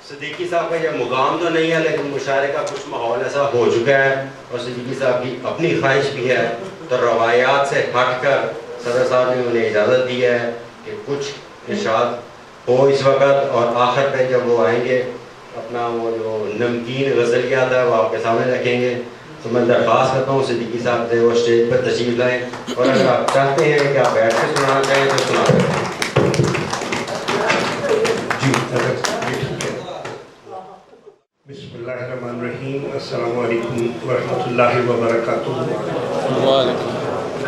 صدیقی صاحب کا یہ مقام تو نہیں ہے لیکن مشاعرے کا کچھ ماحول ایسا ہو چکا ہے اور صدیقی صاحب کی اپنی خواہش بھی ہے تو روایات سے ہٹ کر صدر صاحب نے انہیں اجازت دی ہے کہ کچھ ارشاد ہو اس وقت، اور آخر پہ جب وہ آئیں گے اپنا وہ جو نمکین غزلیات ہے وہ آپ کے سامنے رکھیں گے. تو میں درخواست کرتا ہوں صدیقی صاحب سے وہ اسٹیج پر تشریف لائیں، اور اگر آپ چاہتے ہیں کہ آپ بیٹھ کے سنانا چاہیں تو سنا سکتے ہیں. جی بسم اللہ الرحمن الرحیم. السلام علیکم ورحمۃ اللہ وبرکاتہ.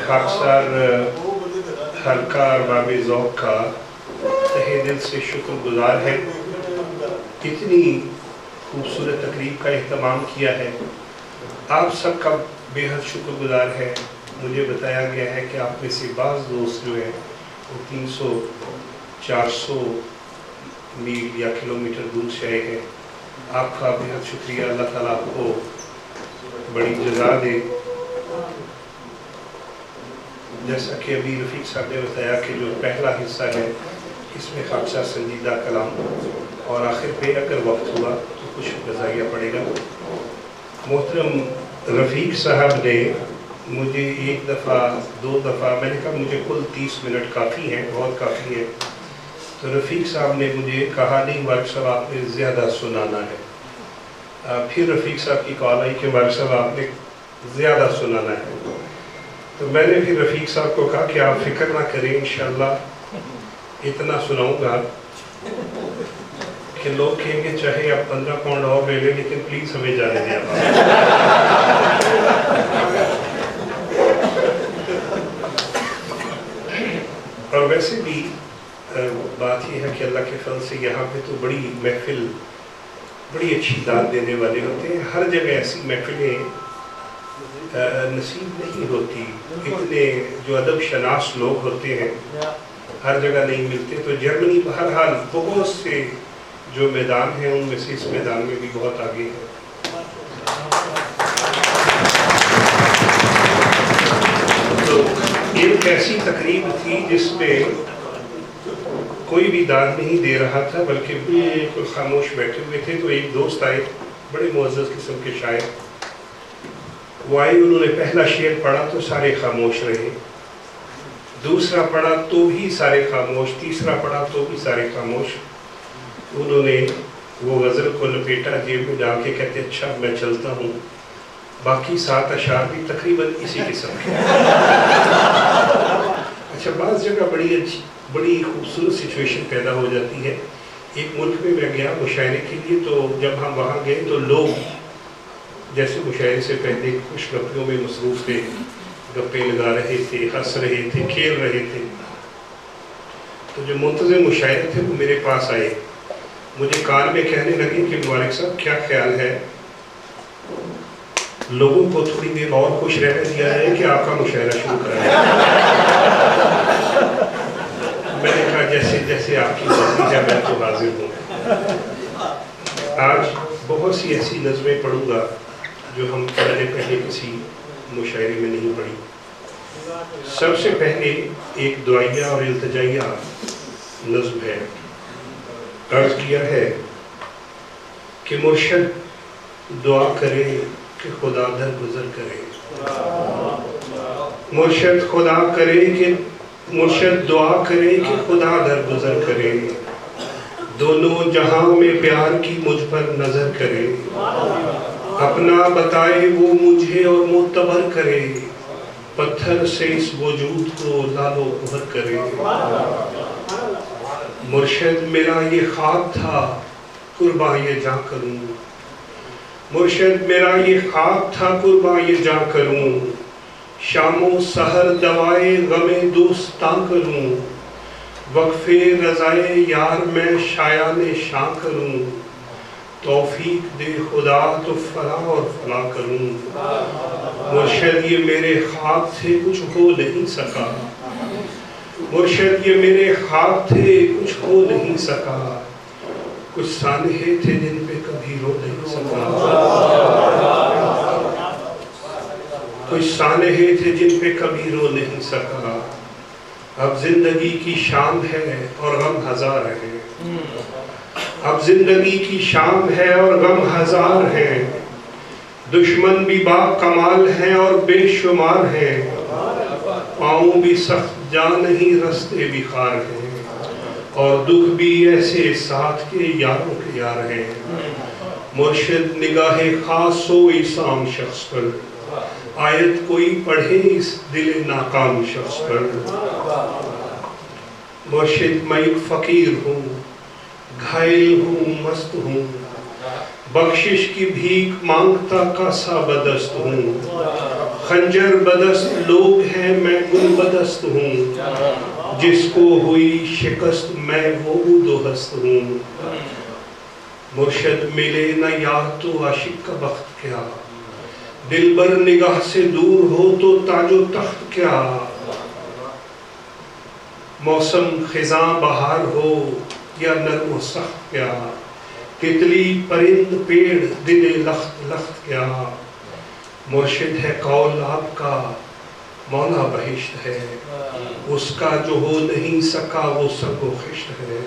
خاکسار حلقہ ارباب ذوق کا تہہ دل سے شکر گزار ہے. اتنی خوبصورت تقریب کا اہتمام کیا ہے، آپ سب کا بے حد شکر گزار ہے. مجھے بتایا گیا ہے کہ آپ میں سے بعض دوست جو ہیں وہ 300-400 میل یا کلومیٹر دور سے آئے ہیں. آپ کا بے حد شکریہ. اللہ تعالیٰ آپ کو بڑی جزا دے. جیسا کہ ابھی رفیق صاحب نے بتایا کہ جو پہلا حصہ ہے اس میں خاکسار سنجیدہ کلام، اور آخر پہ اگر وقت ہوا تو کچھ غزائیہ پڑے گا. محترم رفیق صاحب نے مجھے 1 دفعہ 2 دفعہ، میں نے کہا مجھے کل 30 منٹ کافی ہیں، بہت کافی ہے. تو رفیق صاحب نے مجھے کہا نہیں وارق صاحب آپ نے زیادہ سنانا ہے. پھر رفیق صاحب کی کال آئی کہ وارق صاحب آپ نے زیادہ سنانا ہے. تو میں نے پھر رفیق صاحب کو کہا کہ آپ فکر نہ کریں، انشاءاللہ اتنا سناؤں گا کہ لوگ کہیں گے چاہے آپ 15 پاؤنڈ اور لے لیں لیکن پلیز ہمیں جانے دیں. اور ویسے بھی بات یہ ہے کہ اللہ کے فضل سے یہاں پہ تو بڑی محفل، بڑی اچھی داد دینے والے ہوتے ہیں. ہر جگہ ایسی محفلیں نصیب نہیں ہوتی. اتنے جو ادب شناس لوگ ہوتے ہیں ہر جگہ نہیں ملتے. تو جرمنی بہرحال بہت سے جو میدان ہیں ان میں سے اس میدان میں بھی بہت آگے ہے. تو ایک ایسی تقریب تھی جس میں کوئی بھی داد نہیں دے رہا تھا بلکہ بالکل خاموش بیٹھے ہوئے تھے. تو ایک دوست آئے بڑے معزز قسم کے شاعر، وہ آئے، انہوں نے پہلا شعر پڑھا تو سارے خاموش رہے، دوسرا پڑھا تو بھی سارے خاموش، تیسرا پڑھا تو بھی سارے خاموش. انہوں نے وہ غزل کو لپیٹا جیب میں ڈال کے کہتے اچھا میں چلتا ہوں. باقی 7 اشعار بھی تقریباً اسی قسم کے. اچھا بعض جگہ بڑی خوبصورت سچویشن پیدا ہو جاتی ہے. ایک ملک میں گیا مشاعرے کے لیے، تو جب ہم وہاں گئے تو لوگ جیسے مشاعرے سے پہلے خوش گپیوں میں مصروف تھے، گپے لگا رہے تھے، ہنس رہے تھے، کھیل رہے تھے. تو جو منتظم مشاعرے تھے وہ میرے پاس آئے، مجھے کان میں کہنے لگے کہ مبارک صاحب کیا خیال ہے لوگوں کو تھوڑی دیر اور خوش رہنے دیا ہے کہ آپ کا مشاعرہ شروع کرا ہے. میں نے کہا جیسے جیسے آپ کی مرضی ہے میں تو حاضر ہوں. آج بہت سی ایسی نظمیں پڑھوں گا جو ہم پہلے کسی مشاعرے میں نہیں پڑھی. سب سے پہلے ایک دعائیہ اور التجائیہ نظم ہے. عرض کیا ہے کہ مرشد دعا کرے کہ خدا در گزر کرے. مرشد دعا کرے کہ خدا در گزر کرے. دونوں جہاں میں پیار کی مجھ پر نظر کرے. اپنا بتائے وہ مجھے اور معتبر کرے. پتھر سے اس وجود کو لال و گوہر کرے. مرشد میرا یہ خواب تھا قرباں یہ جاں کروں. مرشد میرا یہ خواب تھا قرباں یہ جاں کروں. شام و سحر دوائے غم دوستاں کروں. وقفے رضائے یار میں شایان شاں کروں. توفیق دے خدا تو فلاں اور فلاں کروں. مرشد یہ میرے خواب تھے کچھ ہو نہیں سکا. مرشد یہ میرے خواب تھے کچھ ہو نہیں سکا. کچھ سانحے تھے جن پہ کبھی رو نہیں سکا. کچھ سانحے تھے جن پہ کبھی رو نہیں سکا. اب زندگی کی شام ہے اور غم ہزار ہے، اب زندگی کی شام ہے اور غم ہزار ہے، دشمن بھی با کمال ہیں اور بے شمار ہیں، پاؤں بھی سخت جان نہیں رستے بھی خار ہیں، اور دکھ بھی ایسے ساتھ کے یاروں کے یار ہیں، مرشد نگاہ خاص ہو اس عام شخص پر، آیت کوئی پڑھے اس دل ناکام شخص پر، مرشد میں ایک فقیر ہوں، گھائل ہوں، مست ہوں، بخشش کی بھیک مانگتا کاسا بدست ہوں، خنجر بدست لوگ ہیں میں گل بدست ہوں، جس کو ہوئی شکست میں وہ دو ہست ہوں، مرشد ملے نہ یار تو عاشق کا بخت کیا، دل بر نگاہ سے دور ہو تو تاج و تخت کیا، موسم خزاں بہار ہو یا نرم و سخت کیا، تتلی پرند پیڑ دل لخت لخت کیا، مرشد ہے قول آپ کا مولا بہشت ہے، اس کا جو ہو نہیں سکا وہ سب و خشت ہے،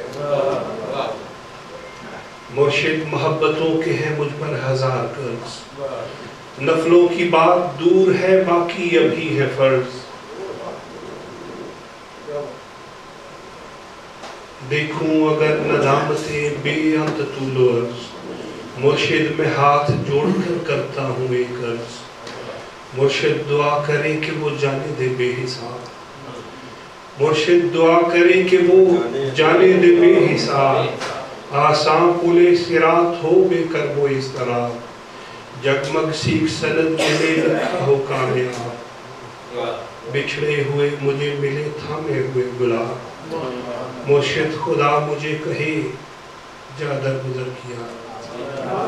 مرشد محبتوں کے ہیں مجھ پر ہزار قرض، نفلوں کی بات دور ہے باقی ابھی ہے فرض، دیکھوں اگر ندامتیں بے انت طول و عرض، مرشد میں ہاتھ جوڑ کر کرتا ہوں ایک عرض، مرشد دعا کرے کہ وہ جانے دے بے حساب، مرشد دعا کرے کہ وہ جانے دے بے حساب، آساں پلے صراط ہو بے کر وہ اس طرح، جگمگ سیکھ سند ملے لکھا ہو کامیاب، بچھڑے ہوئے مجھے ملے تھامے ہوئے گلاب، مرشد خدا مجھے کہے جا در گزر کیا،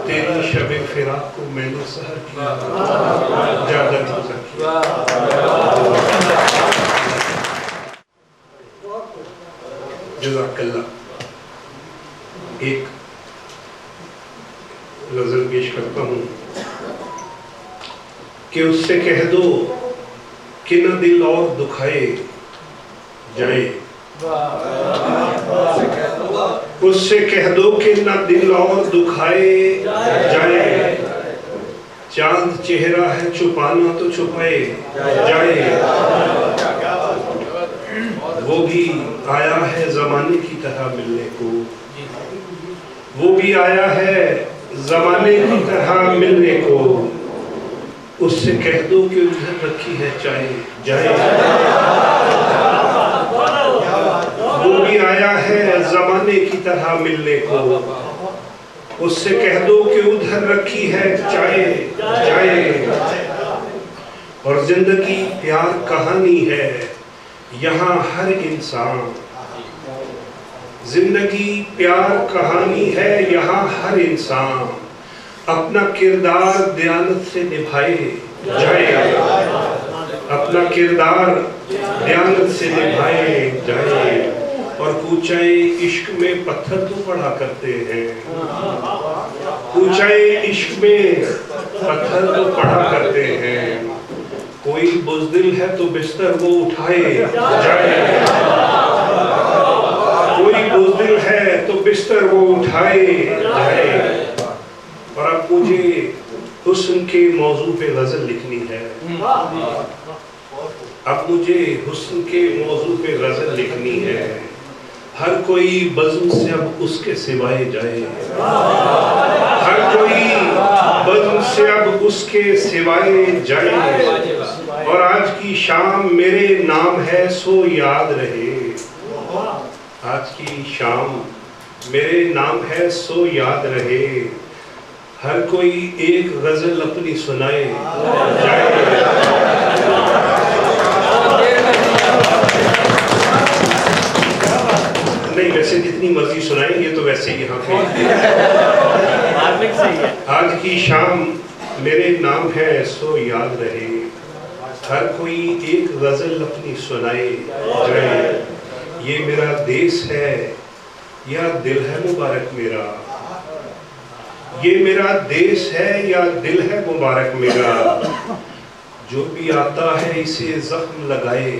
تیری شب فراق کو میں نے سحر کیا، جا در گزر کیا۔ جزاک اللہ۔ ایک غزل پیش کرتا ہوں کہ اس سے کہہ دو کہ نہ دل اور دکھائے جائے، اس سے کہہ دو کہ نہ دل اور دکھائے جائے، چاند چہرہ ہے چھپانا تو چھپائے جائے، وہ بھی آیا ہے زمانے کی طرح ملنے کو، وہ بھی آیا ہے زمانے کی طرح ملنے کو، اس سے کہہ دو کہ ادھر رکھی ہے چائے جائے، وہ بھی آیا ہے زمانے کی طرح ملنے کو، اس سے کہہ دو کہ ادھر رکھی ہے چائے جائے، اور زندگی پیار کہانی ہے یہاں ہر انسان، زندگی پیار کہانی ہے یہاں ہر انسان، اپنا کردار دیانت سے نبھائے جائے، اپنا کردار دیانت سے نبھائے جائے، اور کوچے عشق میں پتھر تو پڑا کرتے ہیں، کوچے عشق میں پتھر تو پڑا کرتے ہیں، کوئی بزدل ہے تو بستر وہ اٹھائے جائے، کوئی بزدل ہے تو بستر وہ اٹھائے جائے، اور اب مجھے حسن کے موضوع پہ غزل لکھنی ہے، اب مجھے حسن کے موضوع پہ غزل لکھنی ہے، ہر کوئی بزم سے اب اس کے سوائے جائے، ہر کوئی بزم سے اب اس کے سوائے جائے، اور آج کی شام میرے نام ہے سو یاد رہے، آج کی شام میرے نام ہے سو یاد رہے، ہر کوئی ایک غزل اپنی سنائے جائے، نہیں ویسے جتنی مرضی سنائیں گے تو ویسے یہاں پہ آج کی شام میرے نام ہے سو یاد رہے، ہر کوئی ایک غزل اپنی سنائے جائے، یہ میرا دیس ہے یا دل ہے مبارک میرا، یہ میرا دیس ہے یا دل ہے مبارک میرا، جو بھی آتا ہے اسے زخم لگائے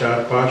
4-5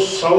100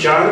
4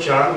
4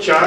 4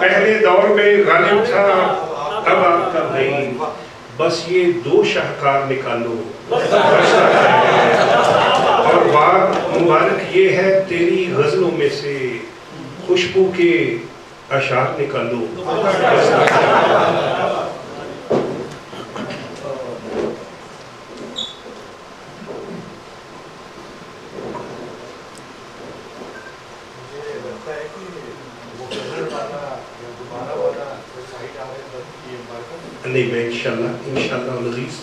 پہلے دور میں غالب تھا اب آپ کا بھائی، بس یہ 2 شاہکار نکالو اور بات مبارک یہ ہے تیری غزلوں میں سے خوشبو کے اشعار نکالو. نہیں میں انشاءاللہ العزیز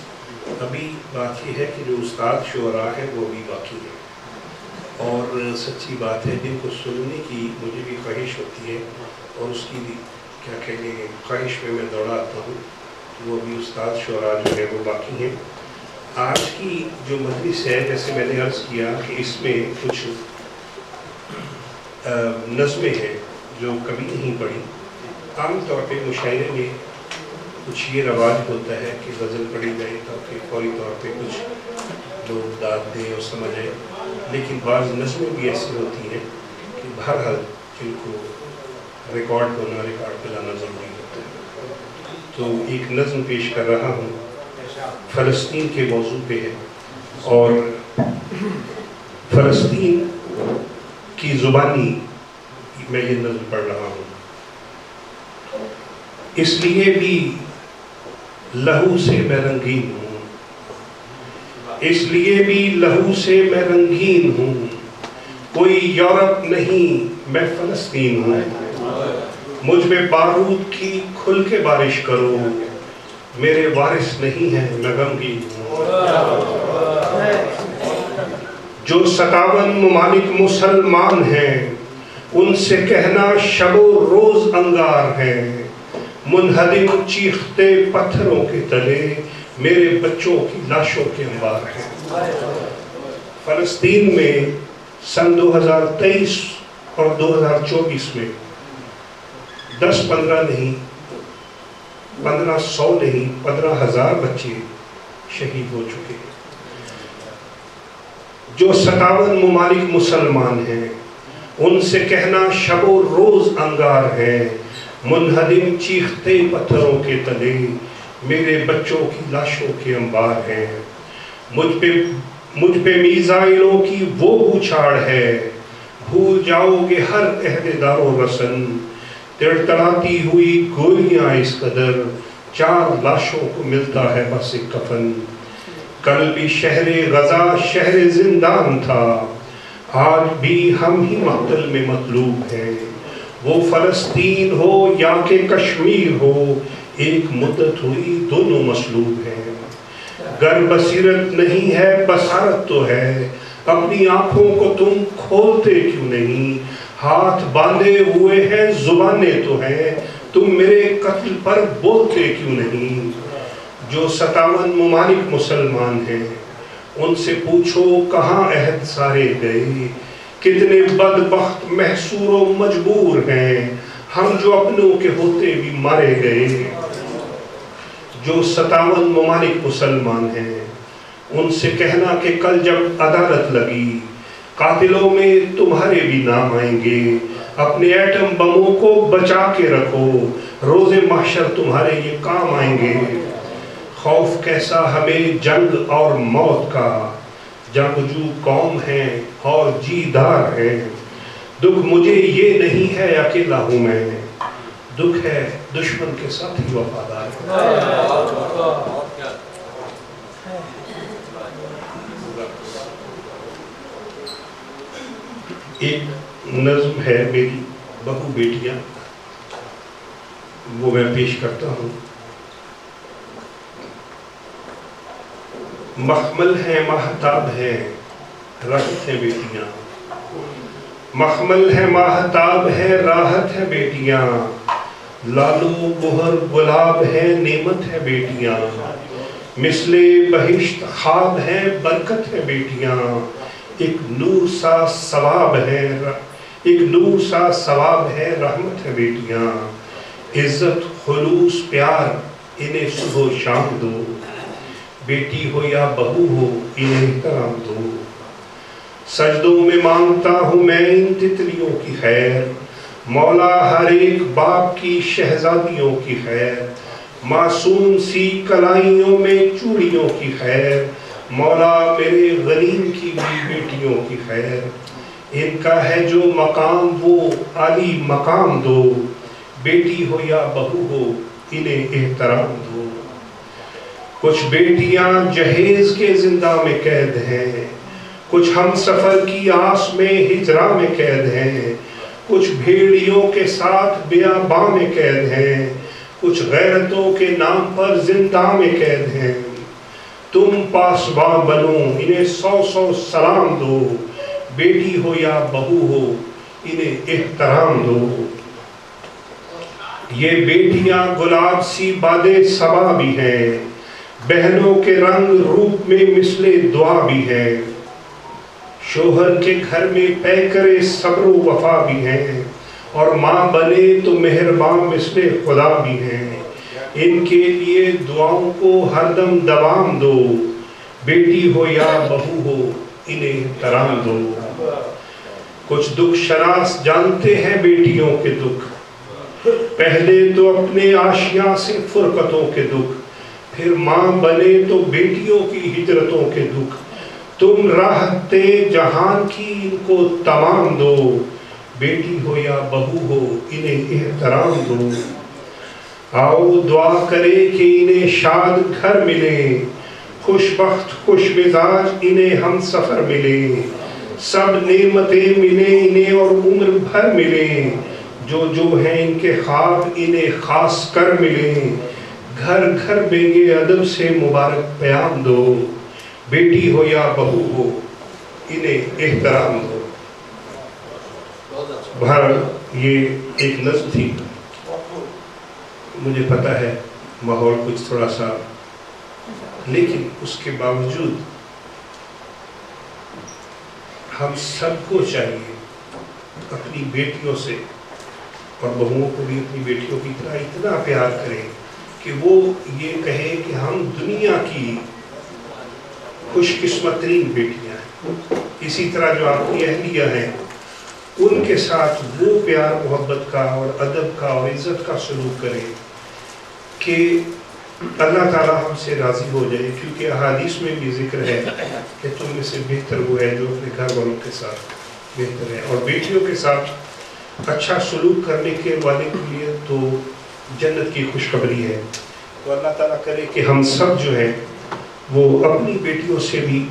ابھی بات یہ ہے کہ جو استاد شعراء ہے وہ بھی باقی ہے، اور سچی بات ہے جن کو سننے کی مجھے بھی خواہش ہوتی ہے اور اس کی بھی کیا کہیں گے خواہش میں دوڑا آتا ہوں، وہ بھی استاد شعراء جو ہے وہ باقی ہیں. آج کی جو مجلس ہے جیسے میں نے عرض کیا کہ اس میں کچھ نظمیں ہیں جو کبھی نہیں پڑھی. عام طور پہ مشاعرے میں کچھ یہ رواج ہوتا ہے کہ غزل پڑھی جائے تاکہ فوری طور پہ کچھ لوگ داد دیں اور سمجھیں، لیکن بعض نظمیں بھی ایسی ہوتی ہیں کہ بہرحال جن کو ریکارڈ پہ لانا ضروری ہوتا ہے. تو ایک نظم پیش کر رہا ہوں، فلسطین کے موضوع پہ ہے اور فلسطین کی زبانی میں یہ نظم پڑھ رہا ہوں. اس لیے بھی لہو سے میں رنگین ہوں، اس لیے بھی لہو سے میں رنگین ہوں، کوئی یورپ نہیں میں فلسطین ہوں. مجھ پہ بارود کی کھل کے بارش کرو، میرے وارث نہیں ہیں میں غمگین ہوں. جو 57 ممالک مسلمان ہیں ان سے کہنا شب و روز انگار ہیں، منہدم چیختے پتھروں کے تلے میرے بچوں کی لاشوں کے انبار ہیں. فلسطین میں سن 2023 اور 2024 میں 10-15 نہیں 1500 نہیں 15,000 بچے شہید ہو چکے ہیں. جو 57 ممالک مسلمان ہیں ان سے کہنا شب و روز انگار ہے، منہدم چیختے پتھروں کے تلے میرے بچوں کی لاشوں کے انبار ہیں. مجھ پہ میزائلوں کی وہ بوچھاڑ ہے، بھول جاؤ گے ہر عہدیدار و رسن، تڑتڑاتی ہوئی گولیاں اس قدر 4 لاشوں کو ملتا ہے بس ایک کفن. کل بھی شہر غزہ شہر زندان تھا، آج بھی ہم ہی مقتل میں مطلوب ہیں. وہ فلسطین ہو یا کہ کشمیر ہو، ایک مدت ہوئی دونوں مصلوب ہیں. گر بصیرت نہیں ہے بصارت تو ہے، اپنی آنکھوں کو تم کھولتے کیوں نہیں. ہاتھ باندھے ہوئے ہیں زبانیں تو ہیں، تم میرے قتل پر بولتے کیوں نہیں. جو 57 ممالک مسلمان ہیں ان سے پوچھو کہاں عہد سارے گئے، کتنے بدبخت محصور و مجبور ہیں ہم جو اپنوں کے ہوتے بھی مارے گئے. جو 57 ممالک مسلمان ہیں ان سے کہنا کہ کل جب عدالت لگی قاتلوں میں تمہارے بھی نام آئیں گے. اپنے ایٹم بموں کو بچا کے رکھو، روز محشر تمہارے یہ کام آئیں گے. خوف کیسا ہمیں جنگ اور موت کا، جنگجو قوم ہیں اور جیدار ہیں. دکھ مجھے یہ نہیں ہے اکیلا ہوں میں، دکھ ہے دشمن کے ساتھ ہی وفادار ہے. ایک نظم ہے میری بہو بیٹیاں، وہ میں پیش کرتا ہوں. مخمل ہے ماہتاب ہے راحت ہے بیٹیاں، مخمل ہے ماہتاب ہے راحت ہے بیٹیاں، لالو بہر گلاب ہے نعمت ہے بیٹیاں، مثل بہشت خواب ہے برکت ہے بیٹیاں. ایک نور سا ثواب ہے، ایک نور سا ثواب ہے رحمت ہے بیٹیاں. عزت خلوص پیار انہیں صبح و شام دو، بیٹی ہو یا بہو ہو انہیں احترام دو. سجدوں میں مانگتا ہوں میں ان تتلیوں کی خیر، مولا ہر ایک باپ کی شہزادیوں کی خیر، معصوم سی کلائیوں میں چوڑیوں کی خیر، مولا میرے غنیم کی بھی بیٹیوں کی خیر، ان کا ہے جو مقام وہ عالی مقام دو، بیٹی ہو یا بہو ہو انہیں احترام دو۔ کچھ بیٹیاں جہیز کے زندہ میں قید ہیں، کچھ ہم سفر کی آس میں ہجرا میں قید ہیں، کچھ بھیڑیوں کے ساتھ بیاباں میں قید ہیں، کچھ غیرتوں کے نام پر زندہ میں قید ہیں۔ تم پاسباں بنو انہیں 100 سلام دو، بیٹی ہو یا بہو ہو انہیں احترام دو۔ یہ بیٹیاں گلاب سی باد صبا بھی ہیں، بہنوں کے رنگ روپ میں مثل دعا بھی ہے، شوہر کے گھر میں پیکر صبر و وفا بھی ہیں، اور ماں بنے تو مہربان مثل خدا بھی ہیں۔ ان کے لیے دعاؤں کو ہر دم دوام دو، بیٹی ہو یا بہو ہو انہیں احترام دو۔ کچھ دکھ شناس جانتے ہیں بیٹیوں کے دکھ، پہلے تو اپنے آشیاں سے فرقتوں کے دکھ، پھر ماں بنے تو بیٹیوں کی ہجرتوں کے دکھ۔ تم راحتے جہان کی ان کو تمام دو، بیٹی ہو یا بہو ہو انہیں احترام دو۔ آؤ دعا کرے کہ انہیں شاد گھر ملے، خوش بخت خوش مزاج انہیں ہم سفر ملے، سب نعمتیں ملیں انہیں اور عمر بھر ملیں، جو ہیں ان کے خواب انہیں خاص کر ملیں، گھر گھر بینگے ادب سے مبارک پیام دو، بیٹی ہو یا بہو ہو انہیں احترام دو۔ بہرحال یہ ایک نظم تھی، مجھے پتہ ہے ماحول کچھ تھوڑا سا، لیکن اس کے باوجود ہم سب کو چاہیے اپنی بیٹیوں سے اور بہوؤں کو بھی اپنی بیٹیوں کی طرح اتنا پیار کریں کہ وہ یہ کہیں کہ ہم دنیا کی خوش قسمت ترین بیٹیاں ہیں۔ اسی طرح جو آپ کی اہلیہ ہیں ان کے ساتھ وہ پیار محبت کا اور ادب کا اور عزت کا سلوک کریں کہ اللہ تعالیٰ ہم سے راضی ہو جائے، کیونکہ احادیث میں بھی ذکر ہے کہ تم میں سے بہتر وہ ہے جو اپنے گھر والوں کے ساتھ بہتر ہے، اور بیٹیوں کے ساتھ اچھا سلوک کرنے کے والے کے لیے تو جنت کی خوشخبری ہے۔ تو اللہ تعالیٰ کرے کہ ہم سب جو ہیں وہ اپنی بیٹیوں سے بھی،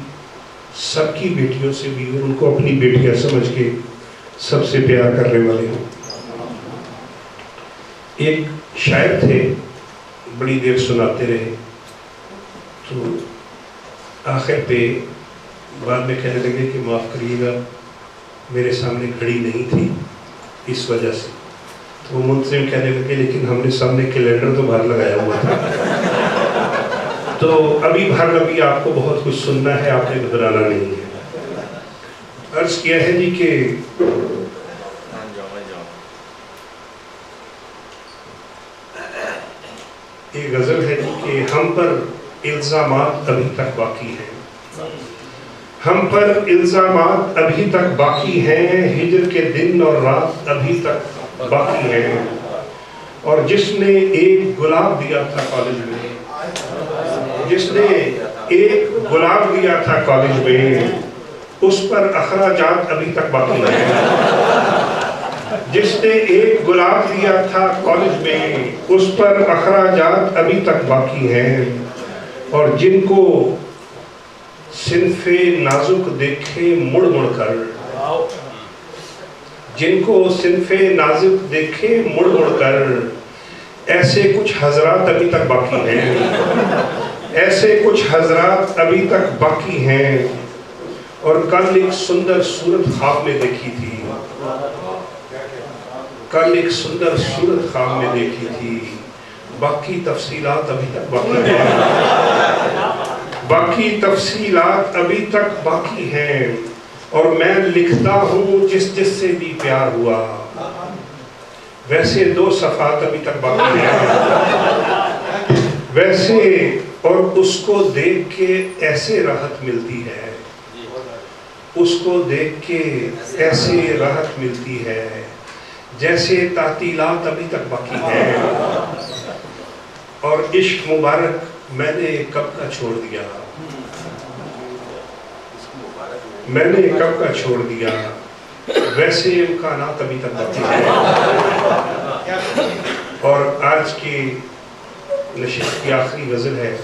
سب کی بیٹیوں سے بھی، ان کو اپنی بیٹیاں سمجھ کے سب سے پیار کرنے والے ہوں۔ ایک شاعر تھے، بڑی دیر سناتے رہے، تو آخر پہ بعد میں کہنے لگے کہ معاف کریے گا میرے سامنے گھڑی نہیں تھی اس وجہ سے، تو وہ منتظم کہنے لگے لیکن ہم نے سامنے کیلنڈر تو باہر لگایا ہوا تھا۔ تو ابھی آپ کو بہت کچھ سننا ہے، آپ نے گھبرانا نہیں ہے۔ عرض کیا ہے جی کہ ایک غزل ہے جی کہ ہم پر الزامات ابھی تک باقی ہیں، ہم پر الزامات ابھی تک باقی ہیں، ہجر کے دن اور رات ابھی تک باقی ہیں، اور جس نے ایک گلاب دیا تھا کالج میں، جس نے ایک گلاب دیا تھا کالج میں، اس پر اخراجات ابھی تک باقی ہیں۔ جس نے ایک گلاب دیا تھا کالج میں، اس پر اخراجات ابھی تک باقی ہیں، اور جن کو صنف نازک دیکھے مڑ مڑ کر، جن کو صنف نازک دیکھے مڑ مڑ کر، ایسے کچھ حضرات ابھی تک باقی ہیں، ایسے کچھ حضرات ابھی تک باقی ہیں۔ اور کل ایک سندر صورت خواب میں دیکھی تھی، کل ایک سندر صورت خواب میں دیکھی تھی، باقی تفصیلات ابھی تک باقی ہیں، باقی تفصیلات ابھی تک باقی ہیں، اور میں لکھتا ہوں جس جس سے بھی پیار ہوا، ویسے 2 صفحات ابھی تک باقی ہیں، ویسے، اور اس کو دیکھ کے ایسے راحت ملتی ہے، اس کو دیکھ کے ایسے راحت ملتی ہے جیسے تعطیلات ابھی تک باقی ہیں، اور عشق مبارک میں نے کب کا چھوڑ دیا، میں نے کب کا چھوڑ دیا، ویسے امکانات ابھی تک باقی ہیں۔ اور آج کی نشست کی آخری غزل ہے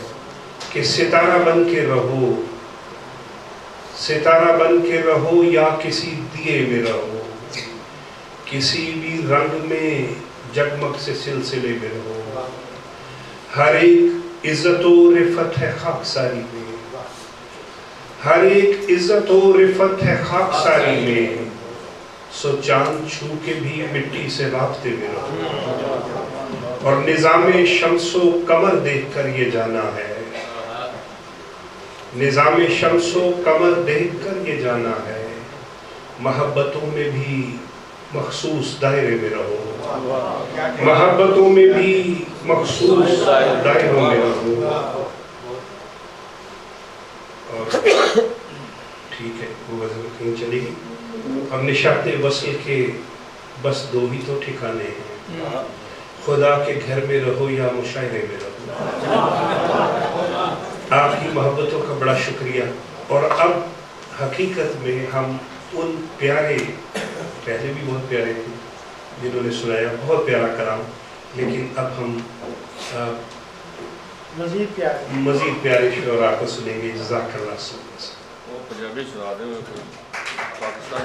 کہ ستارہ بن کے رہو، ستارہ بن کے رہو یا کسی دیے میں رہو، کسی بھی رنگ میں جگمگ سے سلسلے میں رہو، ہر ایک عزت و رفت ہے خاکساری میں، ہر ایک عزت و رفت ہے خاکساری میں، سو چاند چھو کے بھی مٹی سے رابطے میں رہو، اور نظام شمس و قمر دیکھ کر یہ جانا ہے، نظام شمس و قمر دیکھ کر یہ جانا ہے، محبتوں میں بھی مخصوص دائرے میں رہو، محبتوں میں بھی مخصوص دائروں میں رہو۔ اور ٹھیک ہے، وہ غزل کہیں چلے گی۔ اب نشاط وصل کے بس دو ہی تو ٹھکانے ہیں، خدا کے گھر میں رہو یا مشاعرے میں رہو۔ آپ کی محبتوں کا بڑا شکریہ۔ اور اب حقیقت میں ہم ان پیارے، پہلے بھی بہت پیارے تھے جنہوں نے سنایا، بہت پیارا کلام، لیکن اب ہم مزید پیارے شعراء کو سنیں گے۔ جزاک اللہ خیر۔ وہ پنجابی سنا دیں، پاکستان